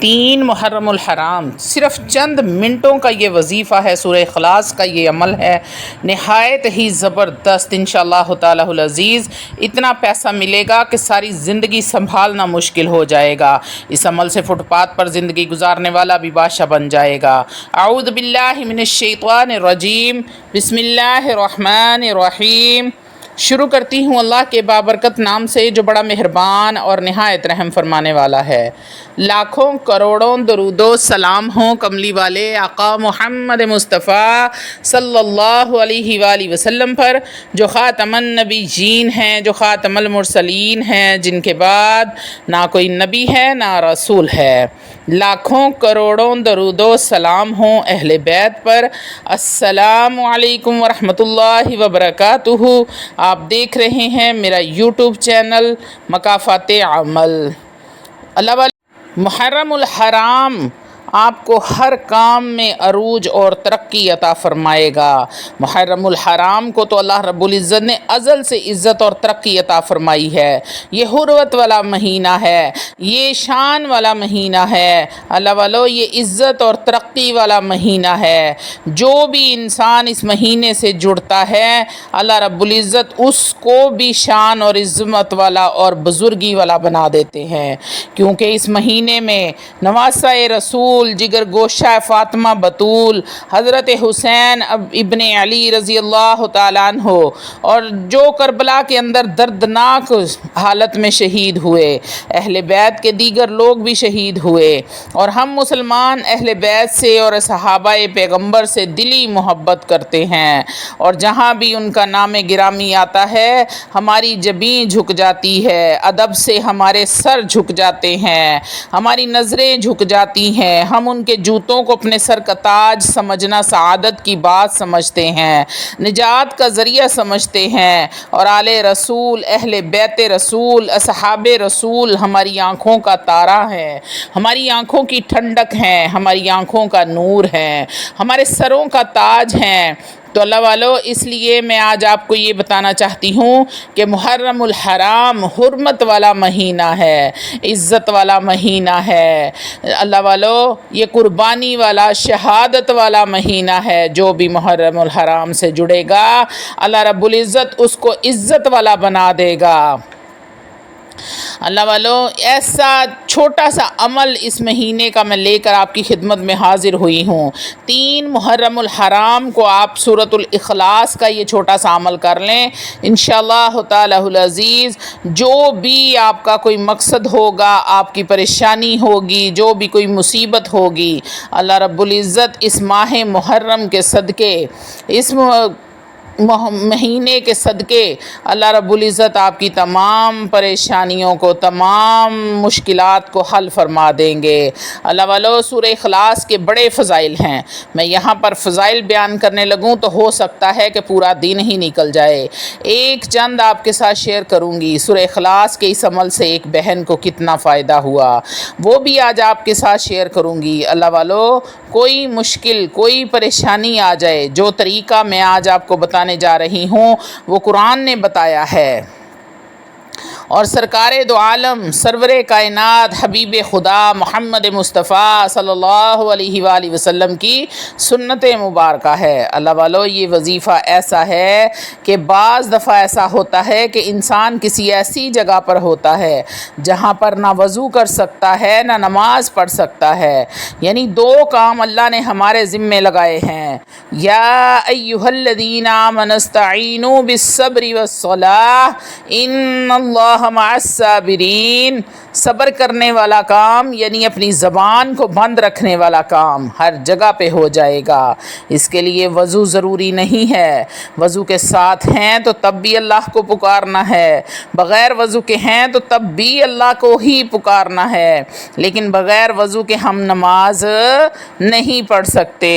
3 محرم الحرام، صرف چند منٹوں کا یہ وظیفہ ہے، سورہ اخلاص کا یہ عمل ہے، نہایت ہی زبردست انشاءاللہ تعالی العزیز۔ اتنا پیسہ ملے گا کہ ساری زندگی سنبھالنا مشکل ہو جائے گا۔ اس عمل سے فٹ پاتھ پر زندگی گزارنے والا بھی بادشاہ بن جائے گا۔ اعوذ باللہ من الشیطان الرجیم، بسم اللہ الرحمن الرحیم۔ شروع کرتی ہوں اللہ کے بابرکت نام سے جو بڑا مہربان اور نہایت رحم فرمانے والا ہے۔ لاکھوں کروڑوں درود و سلام ہوں کملی والے آقا محمد مصطفیٰ صلی اللہ علیہ وآلہ وسلم پر، جو خاتم النبیین ہیں، جو خاتم المرسلین ہیں، جن کے بعد نہ کوئی نبی ہے نہ رسول ہے۔ لاکھوں کروڑوں درود و سلام ہوں اہل بیت پر۔ السلام علیکم ورحمۃ اللہ وبرکاتہ۔ آپ دیکھ رہے ہیں میرا یوٹیوب چینل مکافات عمل۔ اللہ والے محرم الحرام آپ کو ہر کام میں عروج اور ترقی عطا فرمائے گا۔ محرم الحرام کو تو اللہ رب العزت نے ازل سے عزت اور ترقی عطا فرمائی ہے۔ یہ حرمت والا مہینہ ہے، یہ شان والا مہینہ ہے، اللہ والو یہ عزت اور ترقی والا مہینہ ہے۔ جو بھی انسان اس مہینے سے جڑتا ہے اللہ رب العزت اس کو بھی شان اور عظمت والا اور بزرگی والا بنا دیتے ہیں، کیونکہ اس مہینے میں نواسہ رسول جگر گوشہ فاطمہ بطول حضرت حسین ابن علی رضی اللہ تعالیٰ عنہ اور جو کربلا کے اندر دردناک حالت میں شہید ہوئے، اہل بیت کے دیگر لوگ بھی شہید ہوئے، اور ہم مسلمان اہل بیت سے اور صحابہ پیغمبر سے دلی محبت کرتے ہیں، اور جہاں بھی ان کا نام گرامی آتا ہے ہماری جبیں جھک جاتی ہے، ادب سے ہمارے سر جھک جاتے ہیں، ہماری نظریں جھک جاتی ہیں، ہم ان کے جوتوں کو اپنے سر کا تاج سمجھنا سعادت کی بات سمجھتے ہیں، نجات کا ذریعہ سمجھتے ہیں، اور آل رسول، اہل بیت رسول، اصحاب رسول ہماری آنکھوں کا تارا ہے، ہماری آنکھوں کی ٹھنڈک ہیں، ہماری آنکھوں کا نور ہے، ہمارے سروں کا تاج ہیں۔ تو اللہ والو اس لیے میں آج آپ کو یہ بتانا چاہتی ہوں کہ محرم الحرام حرمت والا مہینہ ہے، عزت والا مہینہ ہے، اللہ والو یہ قربانی والا شہادت والا مہینہ ہے۔ جو بھی محرم الحرام سے جڑے گا اللہ رب العزت اس کو عزت والا بنا دے گا۔ اللہ والو ایسا چھوٹا سا عمل اس مہینے کا میں لے کر آپ کی خدمت میں حاضر ہوئی ہوں۔ 3 محرم الحرام کو آپ سورۃ الاخلاص کا یہ چھوٹا سا عمل کر لیں، انشاءاللہ تعالی العزیز جو بھی آپ کا کوئی مقصد ہوگا، آپ کی پریشانی ہوگی، جو بھی کوئی مصیبت ہوگی، اللہ رب العزت اس ماہ محرم کے صدقے، اس مہینے کے صدقے اللہ رب العزت آپ کی تمام پریشانیوں کو، تمام مشکلات کو حل فرما دیں گے۔ اللہ والو سورہ اخلاص کے بڑے فضائل ہیں، میں یہاں پر فضائل بیان کرنے لگوں تو ہو سکتا ہے کہ پورا دن ہی نکل جائے۔ ایک چند آپ کے ساتھ شیئر کروں گی، سورہ اخلاص کے اس عمل سے ایک بہن کو کتنا فائدہ ہوا، وہ بھی آج آپ کے ساتھ شیئر کروں گی۔ اللہ والو کوئی مشکل، کوئی پریشانی آ جائے، جو طریقہ میں آج آپ کو بتانے جا رہی ہوں وہ قرآن نے بتایا ہے، اور سرکار دو عالم سرور کائنات حبیب خدا محمد مصطفیٰ صلی اللہ علیہ وآلہ وسلم کی سنت مبارکہ ہے۔ اللہ والو یہ وظیفہ ایسا ہے کہ بعض دفعہ ایسا ہوتا ہے کہ انسان کسی ایسی جگہ پر ہوتا ہے جہاں پر نہ وضو کر سکتا ہے نہ نماز پڑھ سکتا ہے، یعنی 2 کام اللہ نے ہمارے ذمے لگائے ہیں۔ یا ایھا الذین آمنوا استعینوا بالصبر والصلاۃ ان اللہ مع الصابرین۔ صبر کرنے والا کام یعنی اپنی زبان کو بند رکھنے والا کام ہر جگہ پہ ہو جائے گا۔ اس کے لیے وضو ضروری نہیں ہے، وضو کے ساتھ ہیں تو تب بھی اللہ کو پکارنا ہے، بغیر وضو کے ہیں تو تب بھی اللہ کو ہی پکارنا ہے، لیکن بغیر وضو کے ہم نماز نہیں پڑھ سکتے۔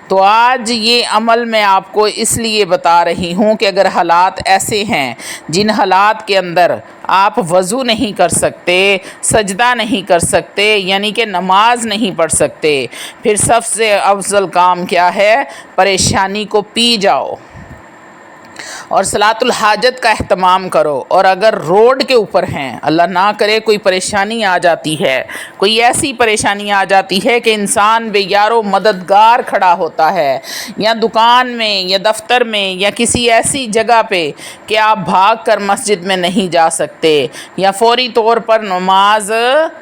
تو آج یہ عمل میں آپ کو اس لیے بتا رہی ہوں کہ اگر حالات ایسے ہیں جن حالات کے اندر آپ وضو نہیں کر سکتے، سجدہ نہیں کر سکتے، یعنی کہ نماز نہیں پڑھ سکتے، پھر سب سے افضل کام کیا ہے؟ پریشانی کو پی جاؤ، اور صلاۃ الحاجت کا اہتمام کرو۔ اور اگر روڈ کے اوپر ہیں، اللہ نہ کرے کوئی پریشانی آ جاتی ہے، کوئی ایسی پریشانی آ جاتی ہے کہ انسان بے یار و مددگار کھڑا ہوتا ہے، یا دکان میں یا دفتر میں یا کسی ایسی جگہ پہ کہ آپ بھاگ کر مسجد میں نہیں جا سکتے یا فوری طور پر نماز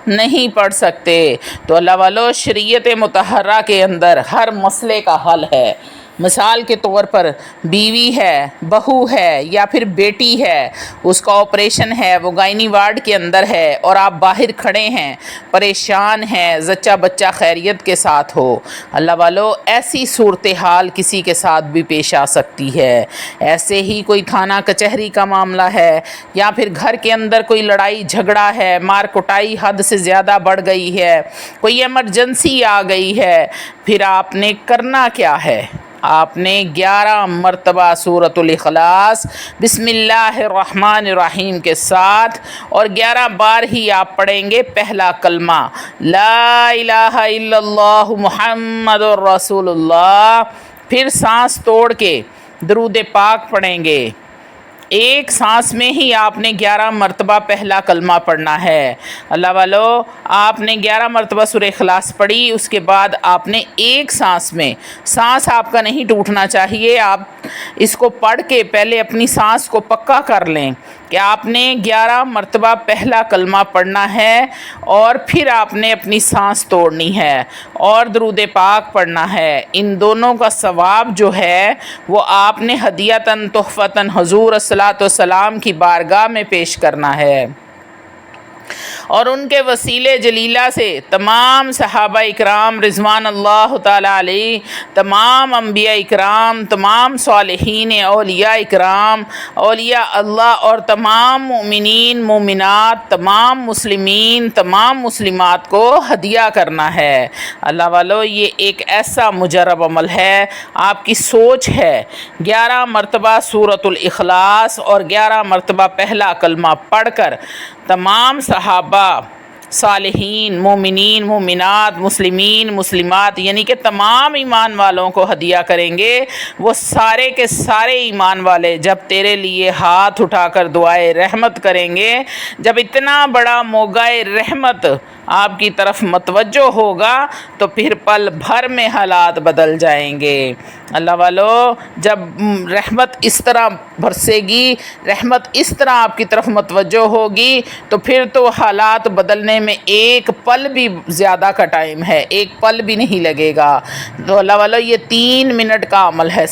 نہیں پڑھ سکتے، تو اللہ والو شریعت مطہرہ کے اندر ہر مسئلے کا حل ہے۔ مثال کے طور پر بیوی ہے، بہو ہے یا پھر بیٹی ہے، اس کا آپریشن ہے، وہ گائنی وارڈ کے اندر ہے اور آپ باہر کھڑے ہیں، پریشان ہیں، زچہ بچہ خیریت کے ساتھ ہو، اللہ والو ایسی صورتحال کسی کے ساتھ بھی پیش آ سکتی ہے۔ ایسے ہی کوئی تھانہ کچہری کا معاملہ ہے یا پھر گھر کے اندر کوئی لڑائی جھگڑا ہے، مار کٹائی حد سے زیادہ بڑھ گئی ہے، کوئی ایمرجنسی آ گئی ہے، پھر آپ نے کرنا کیا ہے؟ آپ نے 11 مرتبہ سورۃ الاخلاص بسم اللہ الرحمن الرحیم کے ساتھ اور 11 بار ہی آپ پڑھیں گے پہلا کلمہ لا الہ الا اللہ محمد الرسول اللہ، پھر سانس توڑ کے درود پاک پڑھیں گے۔ ایک سانس میں ہی آپ نے 11 مرتبہ پہلا کلمہ پڑھنا ہے۔ اللہ والو آپ نے 11 مرتبہ سورہ اخلاص پڑھی، اس کے بعد آپ نے ایک سانس میں، سانس آپ کا نہیں ٹوٹنا چاہیے، آپ اس کو پڑھ کے پہلے اپنی سانس کو پکا کر لیں کہ آپ نے 11 مرتبہ پہلا کلمہ پڑھنا ہے اور پھر آپ نے اپنی سانس توڑنی ہے اور درود پاک پڑھنا ہے۔ ان دونوں کا ثواب جو ہے وہ آپ نے ہدیۃً تحفۃً حضور الصلاۃ والسلام کی بارگاہ میں پیش کرنا ہے۔ اور ان کے وسیلے جلیلہ سے تمام صحابہ اکرام رضوان اللہ تعالیٰ علیہ، تمام انبیاء اکرام، تمام صالحین اولیاء اکرام، اولیاء اللہ اور تمام مومنین مومنات، تمام مسلمین، تمام مسلمات کو ہدیہ کرنا ہے۔ اللہ والو یہ ایک ایسا مجرب عمل ہے، آپ کی سوچ ہے 11 مرتبہ سورۃ الاخلاص اور 11 مرتبہ پہلا کلمہ پڑھ کر تمام صحابہ، صالحین، مومنین مومنات، مسلمین مسلمات، یعنی کہ تمام ایمان والوں کو ہدیہ کریں گے۔ وہ سارے کے سارے ایمان والے جب تیرے لیے ہاتھ اٹھا کر دعائے رحمت کریں گے، جب اتنا بڑا موقع رحمت آپ کی طرف متوجہ ہوگا تو پھر پل بھر میں حالات بدل جائیں گے۔ اللہ والو جب رحمت اس طرح برسے گی، رحمت اس طرح آپ کی طرف متوجہ ہوگی تو پھر تو حالات بدلنے میں ایک پل بھی زیادہ کا ٹائم ہے، ایک پل بھی نہیں لگے گا۔ تو اللہ والو یہ 3 منٹ کا عمل ہے،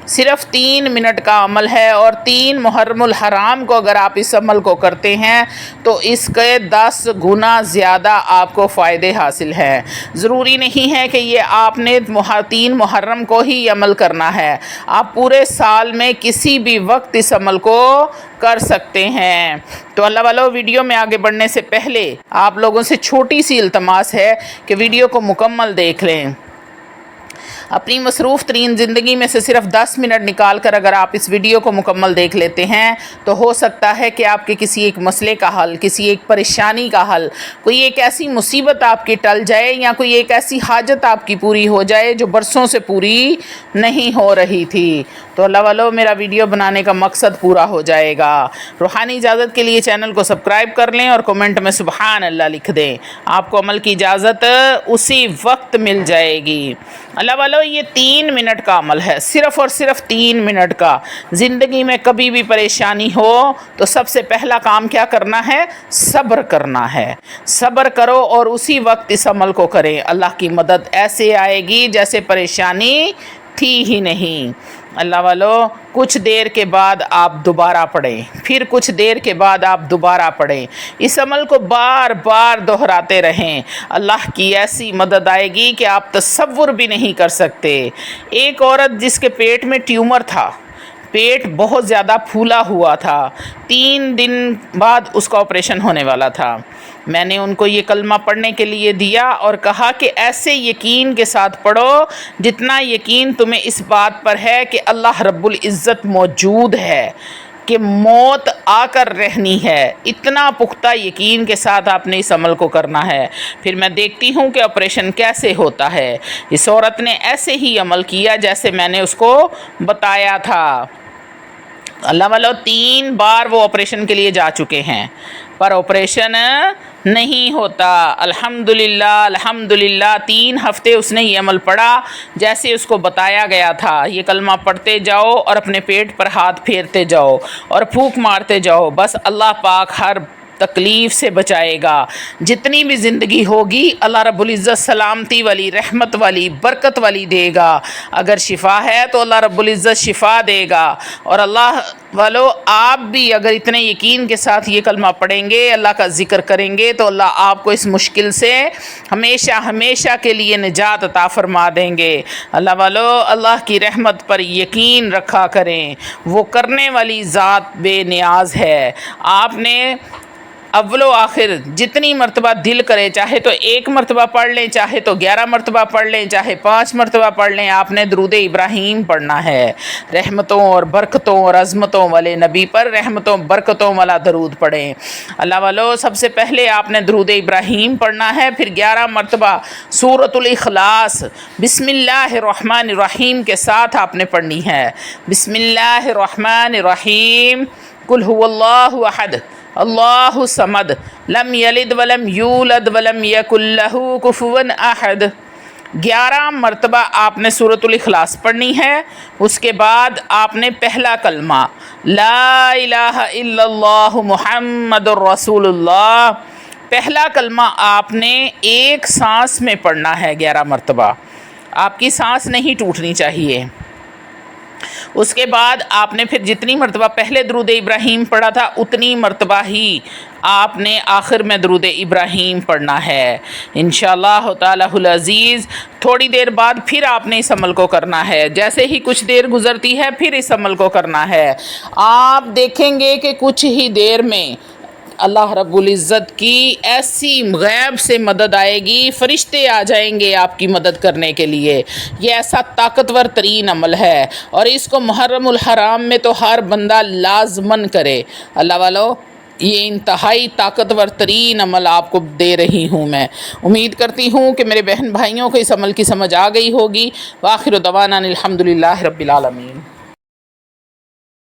صرف 3 منٹ کا عمل ہے، اور 3 محرم الحرام کو اگر آپ اس عمل کو کرتے ہیں تو اس کے 10 گنا زیادہ آپ کو فائدے حاصل ہیں۔ ضروری نہیں ہے کہ یہ آپ نے 3 محرم کو ہی عمل کرنا ہے، آپ پورے سال میں کسی بھی وقت اس عمل کو کر سکتے ہیں۔ تو اللہ والو ویڈیو میں آگے بڑھنے سے پہلے آپ لوگوں سے چھوٹی سی التماس ہے کہ ویڈیو کو مکمل دیکھ لیں۔ اپنی مصروف ترین زندگی میں سے صرف 10 منٹ نکال کر اگر آپ اس ویڈیو کو مکمل دیکھ لیتے ہیں تو ہو سکتا ہے کہ آپ کے کسی ایک مسئلے کا حل، کسی ایک پریشانی کا حل، کوئی ایک ایسی مصیبت آپ کی ٹل جائے یا کوئی ایک ایسی حاجت آپ کی پوری ہو جائے جو برسوں سے پوری نہیں ہو رہی تھی۔ تو اللہ والو میرا ویڈیو بنانے کا مقصد پورا ہو جائے گا۔ روحانی اجازت کے لیے چینل کو سبسکرائب کر لیں اور کومنٹ میں سبحان اللہ لکھ دیں، آپ کو عمل کی اجازت اسی وقت مل جائے گی۔ اللہ والو یہ 3 منٹ کا عمل ہے، صرف اور صرف 3 منٹ کا۔ زندگی میں کبھی بھی پریشانی ہو تو سب سے پہلا کام کیا کرنا ہے؟ صبر کرنا ہے۔ صبر کرو اور اسی وقت اس عمل کو کریں، اللہ کی مدد ایسے آئے گی جیسے پریشانی تھی ہی نہیں۔ اللہ والو کچھ دیر کے بعد آپ دوبارہ پڑھیں، پھر کچھ دیر کے بعد آپ دوبارہ پڑھیں، اس عمل کو بار بار دہراتے رہیں، اللہ کی ایسی مدد آئے گی کہ آپ تصور بھی نہیں کر سکتے۔ ایک عورت جس کے پیٹ میں ٹیومر تھا، پیٹ بہت زیادہ پھولا ہوا تھا، 3 دن بعد اس کا آپریشن ہونے والا تھا، میں نے ان کو یہ کلمہ پڑھنے کے لیے دیا اور کہا کہ ایسے یقین کے ساتھ پڑھو جتنا یقین تمہیں اس بات پر ہے کہ اللہ رب العزت موجود ہے، کہ موت آ کر رہنی ہے، اتنا پختہ یقین کے ساتھ آپ نے اس عمل کو کرنا ہے۔ پھر میں دیکھتی ہوں کہ آپریشن کیسے ہوتا ہے۔ اس عورت نے ایسے ہی عمل کیا جیسے میں نے اس کو بتایا تھا۔ اللہ والو 3 بار وہ آپریشن کے لیے جا چکے ہیں پر آپریشن نہیں ہوتا۔ الحمدللہ الحمدللہ 3 ہفتے اس نے یہ عمل پڑھا جیسے اس کو بتایا گیا تھا۔ یہ کلمہ پڑھتے جاؤ اور اپنے پیٹ پر ہاتھ پھیرتے جاؤ اور پھونک مارتے جاؤ، بس اللہ پاک ہر تکلیف سے بچائے گا۔ جتنی بھی زندگی ہوگی اللہ رب العزت سلامتی والی، رحمت والی، برکت والی دے گا۔ اگر شفا ہے تو اللہ رب العزت شفا دے گا۔ اور اللہ والو آپ بھی اگر اتنے یقین کے ساتھ یہ کلمہ پڑھیں گے، اللہ کا ذکر کریں گے، تو اللہ آپ کو اس مشکل سے ہمیشہ ہمیشہ کے لیے نجات عطا فرما دیں گے۔ اللہ والو اللہ کی رحمت پر یقین رکھا کریں، وہ کرنے والی ذات بے نیاز ہے۔ آپ نے اول و آخر جتنی مرتبہ دل کرے، چاہے تو 1 مرتبہ پڑھ لیں، چاہے تو 11 مرتبہ پڑھ لیں، چاہے 5 مرتبہ پڑھ لیں، آپ نے درود ابراہیم پڑھنا ہے۔ رحمتوں اور برکتوں اور عظمتوں والے نبی پر رحمتوں برکتوں والا درود پڑھیں۔ اللہ والو سب سے پہلے آپ نے درود ابراہیم پڑھنا ہے، پھر 11 مرتبہ سورۃ الاخلاص بسم اللہ الرحمن الرحیم کے ساتھ آپ نے پڑھنی ہے۔ بسم اللہ الرحمن الرحیم، قل هو اللہ احد اللہ صمد لم یلد ولم یولد ولم یکن لہ کفوا احد۔ 11 مرتبہ آپ نے سورۃ الاخلاص پڑھنی ہے۔ اس کے بعد آپ نے پہلا کلمہ لا الہ الا اللہ محمد الرسول اللہ، پہلا کلمہ آپ نے 1 سانس میں پڑھنا ہے 11 مرتبہ، آپ کی سانس نہیں ٹوٹنی چاہیے۔ اس کے بعد آپ نے پھر جتنی مرتبہ پہلے درود ابراہیم پڑھا تھا اتنی مرتبہ ہی آپ نے آخر میں درود ابراہیم پڑھنا ہے انشاءاللہ تعالی العزیز۔ تھوڑی دیر بعد پھر آپ نے اس عمل کو کرنا ہے، جیسے ہی کچھ دیر گزرتی ہے پھر اس عمل کو کرنا ہے۔ آپ دیکھیں گے کہ کچھ ہی دیر میں اللہ رب العزت کی ایسی غیب سے مدد آئے گی، فرشتے آ جائیں گے آپ کی مدد کرنے کے لیے۔ یہ ایسا طاقتور ترین عمل ہے اور اس کو محرم الحرام میں تو ہر بندہ لازماً کرے۔ اللہ والو یہ انتہائی طاقتور ترین عمل آپ کو دے رہی ہوں میں۔ امید کرتی ہوں کہ میرے بہن بھائیوں کو اس عمل کی سمجھ آ گئی ہوگی۔ وآخر دعوانا الحمدللہ رب العالمین۔